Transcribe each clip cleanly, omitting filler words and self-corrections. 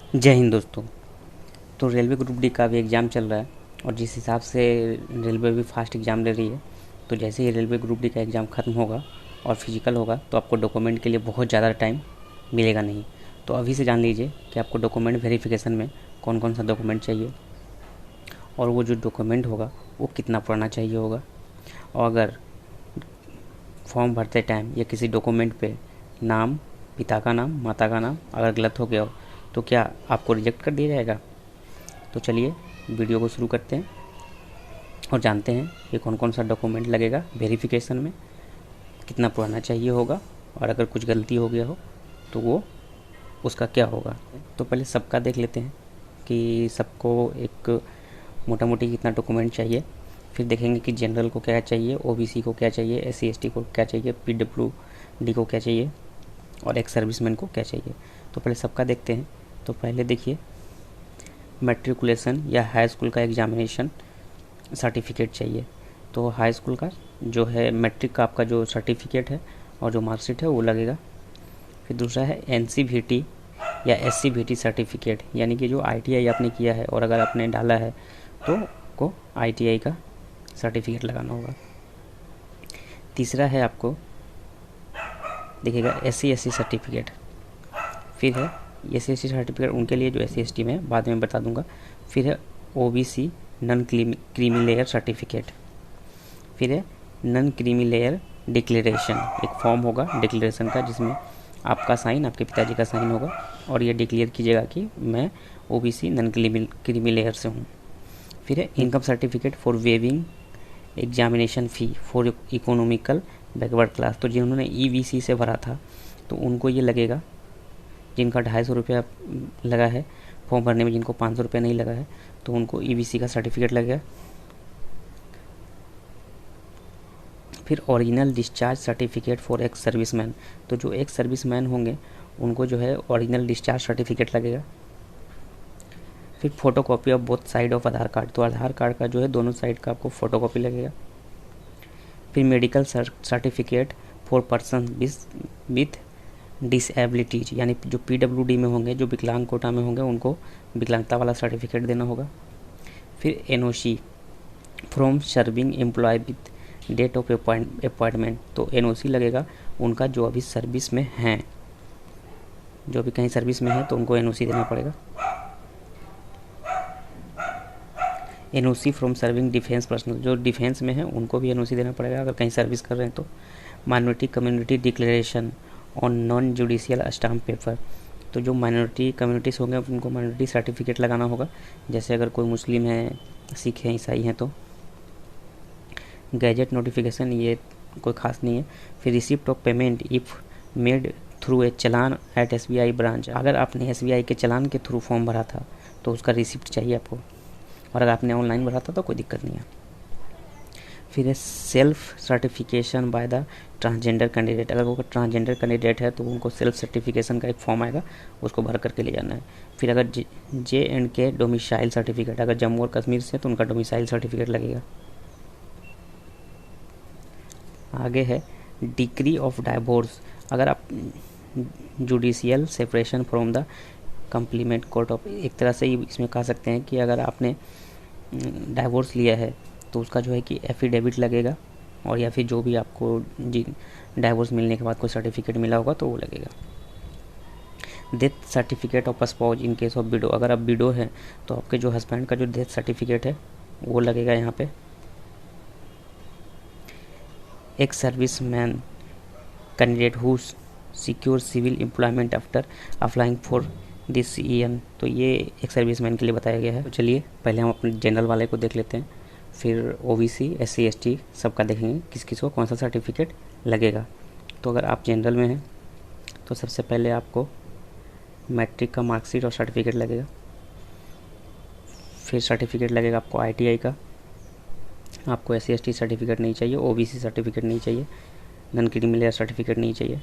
जय हिंद दोस्तों। तो रेलवे ग्रुप डी का भी एग्ज़ाम चल रहा है और जिस हिसाब से रेलवे भी फास्ट एग्ज़ाम ले रही है, तो जैसे ही रेलवे ग्रुप डी का एग्ज़ाम ख़त्म होगा और फिजिकल होगा तो आपको डॉक्यूमेंट के लिए बहुत ज़्यादा टाइम मिलेगा नहीं। तो अभी से जान लीजिए कि आपको डॉक्यूमेंट वेरिफिकेशन में कौन कौन सा डॉक्यूमेंट चाहिए और वो जो डॉक्यूमेंट होगा वो कितना पुराना चाहिए होगा। और अगर फॉर्म भरते टाइम या किसी डॉक्यूमेंट पे नाम, पिता का नाम, माता का नाम अगर गलत हो गया हो तो क्या आपको रिजेक्ट कर दिया जाएगा। तो चलिए वीडियो को शुरू करते हैं और जानते हैं कि कौन कौन सा डॉक्यूमेंट लगेगा वेरिफिकेशन में, कितना पुराना चाहिए होगा और अगर कुछ गलती हो गया हो तो वो उसका क्या होगा। तो पहले सबका देख लेते हैं कि सबको एक मोटा मोटी कितना डॉक्यूमेंट चाहिए, फिर देखेंगे कि जनरल को क्या चाहिए, ओबीसी को क्या चाहिए, एससी एसटी को क्या चाहिए, पीडब्ल्यूडी को क्या चाहिए और एक सर्विसमैन को क्या चाहिए। तो पहले सबका देखते हैं। तो पहले देखिए, मैट्रिकुलेशन या हाई स्कूल का एग्जामिनेशन सर्टिफिकेट चाहिए। तो हाई स्कूल का जो है मैट्रिक का आपका जो सर्टिफिकेट है और जो मार्कशीट है वो लगेगा। फिर दूसरा है एनसीवीटी या एससीवीटी सर्टिफिकेट, यानी कि जो आईटीआई आपने किया है और अगर आपने डाला है तो आपको आईटीआई का सर्टिफिकेट लगाना होगा। तीसरा है आपको देखिएगा एससी एसटी सर्टिफिकेट। फिर है एससी एसटी सर्टिफिकेट उनके लिए जो एससी एसटी में बाद में बता दूंगा। फिर है OBC non creamy layer certificate. फिर है नॉन क्रीमी लेयर डिक्लेरेशन, एक फॉर्म होगा डिक्लेरेशन का जिसमें आपका साइन, आपके पिताजी का साइन होगा और ये डिक्लेयर कीजिएगा कि मैं ओबीसी नॉन क्रीमी लेयर से हूँ। फिर है income certificate for waiving examination fee for economical backward class. तो जिन्होंने ईवीसी से भरा था तो उनको ये लगेगा, जिनका 250 रुपया लगा है फॉर्म भरने में, जिनको 500 रुपया नहीं लगा है तो उनको ईवीसी का सर्टिफिकेट लगेगा। फिर original discharge certificate for ex serviceman, तो जो एक्स सर्विसमैन होंगे उनको जो है ओरिजिनल डिस्चार्ज सर्टिफिकेट लगेगा। फिर photocopy of both side of Aadhaar card, तो आधार कार्ड का जो है दोनों साइड का आपको फोटोकॉपी लगेगा। फिर medical certificate for person with डिसएबिलिटीज, यानी जो पीडब्ल्यूडी में होंगे, जो विकलांग कोटा में होंगे उनको विकलांगता वाला सर्टिफिकेट देना होगा। फिर NOC from serving employ with date of appointment, तो एनओसी लगेगा उनका जो अभी सर्विस में हैं, जो भी कहीं सर्विस में है तो उनको एनओसी देना पड़ेगा। NOC from serving defence personnel, जो डिफेंस में है उनको भी एनओसी देना पड़ेगा अगर कहीं सर्विस कर रहे हैं तो। Minority community declaration on non judicial stamp paper, तो जो माइनॉरिटी कम्युनिटीज़ होंगे उनको माइनॉरिटी सर्टिफिकेट लगाना होगा, जैसे अगर कोई मुस्लिम है, सिख हैं, ईसाई हैं तो। गैजेट नोटिफिकेशन ये कोई ख़ास नहीं है। फिर receipt of payment if made through a challan at SBI branch, अगर आपने एसबीआई के चलान के थ्रू फॉर्म भरा था तो उसका रिसिप्ट चाहिए आपको, और अगर आपने ऑनलाइन भरा था तो कोई दिक्कत नहीं है। फिर है self certification by the transgender candidate, अगर वो ट्रांसजेंडर कैंडिडेट है तो उनको सेल्फ सर्टिफिकेशन का एक फॉर्म आएगा, उसको भर करके ले जाना है। फिर अगर JNK डोमिसाइल सर्टिफिकेट, अगर जम्मू और कश्मीर से तो उनका डोमिसाइल सर्टिफिकेट लगेगा। आगे है डिक्री ऑफ डाइवोर्स, अगर आप judicial separation from the complement court of, एक तरह से इसमें कह सकते हैं कि अगर आपने डाइवोर्स लिया है तो उसका जो है कि एफिडेविट लगेगा, और या फिर जो भी आपको डाइवोर्स मिलने के बाद कोई सर्टिफिकेट मिला होगा तो वो लगेगा। Death certificate of spouse in case of window, अगर आप विडो हैं तो आपके जो हस्बैंड का जो डेथ सर्टिफिकेट है वो लगेगा यहाँ पे। एक service man candidate who secure civil employment after applying for this CEN, तो ये एक सर्विस मैन के लिए बताया गया है। तो चलिए पहले हम अपने जनरल वाले को देख लेते हैं, फिर OBC SC ST सबका देखेंगे किस किस को कौन सा सर्टिफिकेट लगेगा। तो अगर आप जनरल में हैं तो सबसे पहले आपको मैट्रिक का मार्कशीट और सर्टिफिकेट लगेगा। फिर सर्टिफिकेट लगेगा आपको ITI का, आपको SC ST सर्टिफिकेट नहीं चाहिए, OBC सर्टिफिकेट नहीं चाहिए, नॉन क्रीमी लेयर सर्टिफिकेट नहीं चाहिए,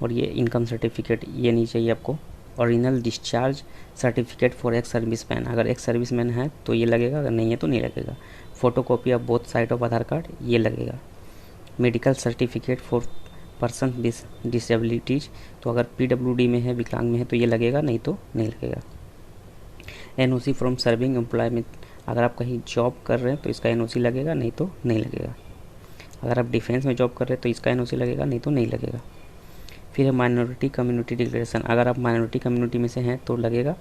और ये इनकम सर्टिफिकेट ये नहीं चाहिए आपको। Original discharge certificate for ex serviceman, अगर एक्स सर्विसमैन है तो ये लगेगा, अगर नहीं है तो नहीं लगेगा। Photocopy of both side of Aadhaar card ये लगेगा। Medical certificate for person with disabilities, तो अगर PWD में है, विकलांग में है, तो ये लगेगा, नहीं तो नहीं लगेगा। NOC फ्रॉम सर्विंग एम्प्लॉयमेंट, अगर आप कहीं जॉब कर रहे हैं तो इसका NOC लगेगा, नहीं तो नहीं लगेगा। अगर आप डिफेंस में जॉब कर रहे हैं तो इसका NOC लगेगा, नहीं तो नहीं लगेगा। फिर है माइनॉरिटी कम्युनिटी डिक्लेरेशन, अगर आप माइनॉरिटी कम्युनिटी में से हैं तो लगेगा,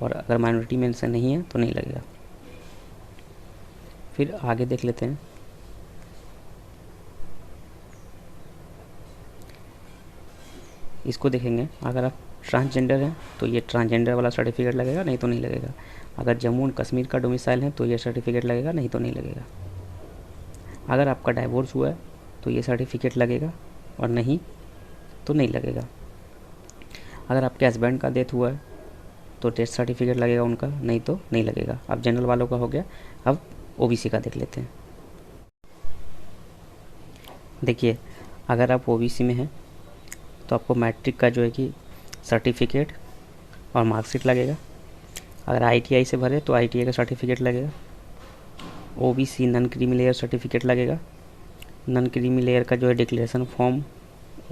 और अगर माइनॉरिटी में से नहीं है तो नहीं लगेगा। फिर आगे देख लेते हैं। इसको देखेंगे, अगर आप ट्रांसजेंडर हैं तो ये ट्रांसजेंडर वाला सर्टिफिकेट लगेगा, नहीं तो नहीं लगेगा। अगर जम्मू एंड कश्मीर का डोमिसाइल है तो ये सर्टिफिकेट लगेगा, नहीं तो नहीं लगेगा। अगर आपका डाइवोर्स हुआ है तो ये सर्टिफिकेट लगेगा, और नहीं तो नहीं लगेगा। अगर आपके हस्बैंड का डेथ हुआ है तो डेथ सर्टिफिकेट लगेगा उनका, नहीं तो नहीं लगेगा। अब जनरल वालों का हो गया, अब OBC का देख लेते हैं। देखिए, अगर आप OBC में हैं तो आपको मैट्रिक का जो है कि सर्टिफिकेट और मार्कशीट लगेगा। अगर ITI से भरे तो ITI का सर्टिफिकेट लगेगा। OBC non creamy layer certificate लगेगा। नॉन क्रीमी लेयर का जो है डिक्लेरेशन फॉर्म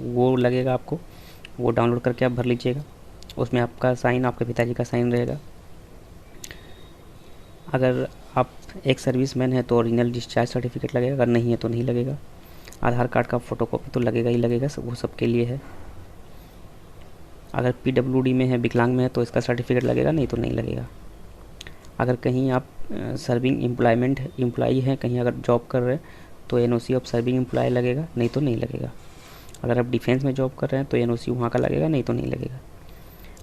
वो लगेगा आपको, वो डाउनलोड करके आप भर लीजिएगा। उसमें आपका साइन, आपके पिताजी का साइन रहेगा। अगर आप एक सर्विसमैन है तो ओरिजिनल डिस्चार्ज सर्टिफिकेट लगेगा, अगर नहीं है तो नहीं लगेगा। आधार कार्ड का फोटोकॉपी तो लगेगा ही लगेगा, वो सबके लिए है। अगर PWD में है, विकलांग में है, तो इसका सर्टिफिकेट लगेगा, नहीं तो नहीं लगेगा। अगर कहीं आप सर्विंग एम्प्लॉयमेंट एम्प्लॉई हैं, कहीं अगर जॉब कर रहे हैं तो NOC ऑफ सर्विंग एम्प्लॉय लगेगा, नहीं तो नहीं लगेगा। अगर आप डिफेंस में जॉब कर रहे हैं तो NOC वहाँ का लगेगा, नहीं तो नहीं लगेगा।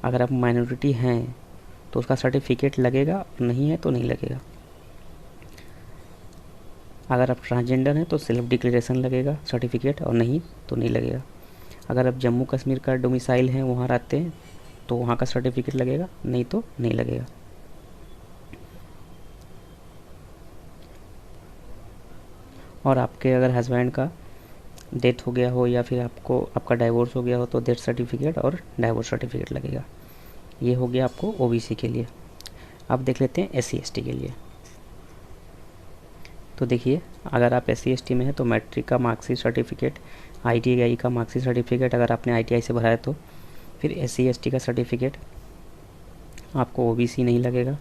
अगर आप माइनॉरिटी हैं तो उसका सर्टिफिकेट लगेगा, और नहीं है तो नहीं लगेगा। अगर आप ट्रांसजेंडर हैं तो सेल्फ डिक्लेरेशन लगेगा सर्टिफिकेट, और नहीं तो नहीं लगेगा। अगर आप जम्मू कश्मीर का डोमिसाइल हैं, वहाँ रहते हैं, तो वहाँ का सर्टिफिकेट लगेगा, नहीं तो नहीं लगेगा। और आपके अगर हस्बैंड का डेथ हो गया हो या फिर आपका डाइवोर्स हो गया हो तो डेथ सर्टिफिकेट और डाइवोर्स सर्टिफिकेट लगेगा। ये हो गया आपको OBC के लिए। अब देख लेते हैं SC ST के लिए। तो देखिए, अगर आप SC ST में हैं तो मैट्रिक का मार्कशीट सर्टिफिकेट, ITI का मार्कशीट सर्टिफिकेट अगर आपने ITI से भरा है तो, फिर SC ST का सर्टिफिकेट, आपको OBC नहीं लगेगा।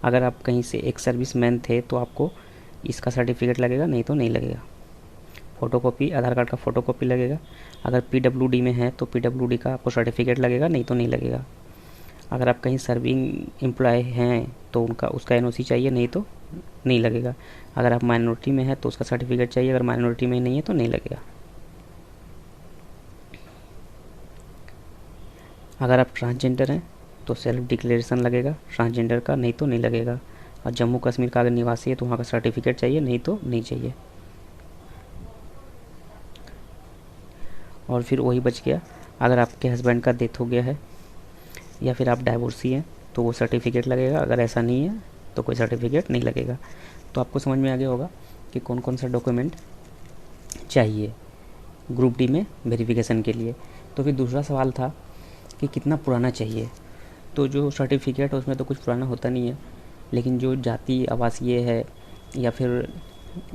अगर आप कहीं से एक सर्विसमैन थे तो आपको इसका सर्टिफिकेट लगेगा, नहीं तो नहीं लगेगा। फ़ोटोकॉपी, आधार कार्ड का फ़ोटोकॉपी लगेगा। अगर PWD में है तो PWD का आपको सर्टिफिकेट लगेगा, नहीं तो नहीं लगेगा। अगर आप कहीं सर्विंग एम्प्लॉय हैं तो उसका NOC चाहिए, नहीं तो नहीं लगेगा। अगर आप माइनॉरिटी में है तो उसका सर्टिफिकेट चाहिए, अगर माइनॉरिटी में नहीं है तो नहीं लगेगा। अगर आप ट्रांसजेंडर हैं तो सेल्फ डिक्लेरेशन लगेगा ट्रांसजेंडर का, नहीं तो नहीं लगेगा। और जम्मू कश्मीर का अगर निवासी है तो वहाँ का सर्टिफिकेट चाहिए, नहीं तो नहीं चाहिए। और फिर वही बच गया, अगर आपके हस्बैंड का डेथ हो गया है या फिर आप डाइवोर्सी हैं तो वो सर्टिफिकेट लगेगा, अगर ऐसा नहीं है तो कोई सर्टिफिकेट नहीं लगेगा। तो आपको समझ में आ गया होगा कि कौन कौन सा डॉक्यूमेंट चाहिए ग्रुप डी में वेरिफिकेशन के लिए। तो फिर दूसरा सवाल था कि कितना पुराना चाहिए। तो जो सर्टिफिकेट है उसमें तो कुछ पुराना होता नहीं है, लेकिन जो जाति आवासीय है या फिर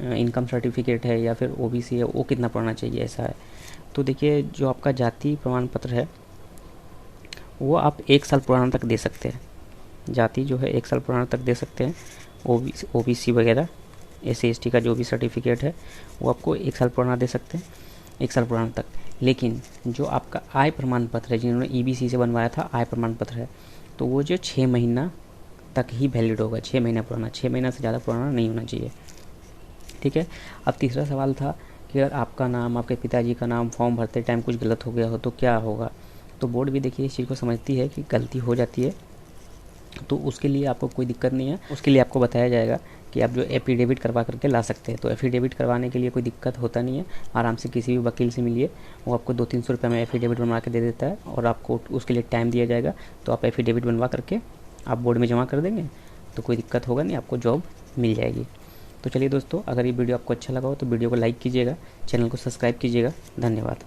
इनकम सर्टिफिकेट है या फिर OBC है, वो कितना पुराना चाहिए, ऐसा है। तो देखिए, जो आपका जाति प्रमाण पत्र है वो आप 1 साल पुराना तक दे सकते हैं। जाति जो है 1 साल पुराना तक दे सकते हैं। OBC वगैरह SC ST का जो भी सर्टिफिकेट है वो आपको 1 साल पुराना दे सकते हैं, 1 साल पुराना तक। लेकिन जो आपका आय प्रमाण पत्र है, जिन्होंने EBC से बनवाया था आय प्रमाण पत्र है, तो वो जो 6 महीना तक ही वैलिड होगा, 6 महीना पुराना, 6 महीना से ज़्यादा पुराना नहीं होना चाहिए। ठीक है। अब तीसरा सवाल था कि अगर आपका नाम, आपके पिताजी का नाम फॉर्म भरते टाइम कुछ गलत हो गया हो तो क्या होगा। तो बोर्ड भी देखिए इस चीज़ को समझती है कि गलती हो जाती है तो उसके लिए आपको कोई दिक्कत नहीं है। उसके लिए आपको बताया जाएगा कि आप जो एफिडेविट करवा करके ला सकते हैं। तो एफिडेविट करवाने के लिए कोई दिक्कत होता नहीं है, आराम से किसी भी वकील से मिलिए, वो आपको 200-300 रुपये में एफिडेविट बनवा के दे देता है और आपको उसके लिए टाइम दिया जाएगा। तो आप एफिडेविट बनवा करके आप बोर्ड में जमा कर देंगे तो कोई दिक्कत होगा नहीं, आपको जॉब मिल जाएगी। तो चलिए दोस्तों, अगर ये वीडियो आपको अच्छा लगा हो तो वीडियो को लाइक कीजिएगा, चैनल को सब्सक्राइब कीजिएगा। धन्यवाद।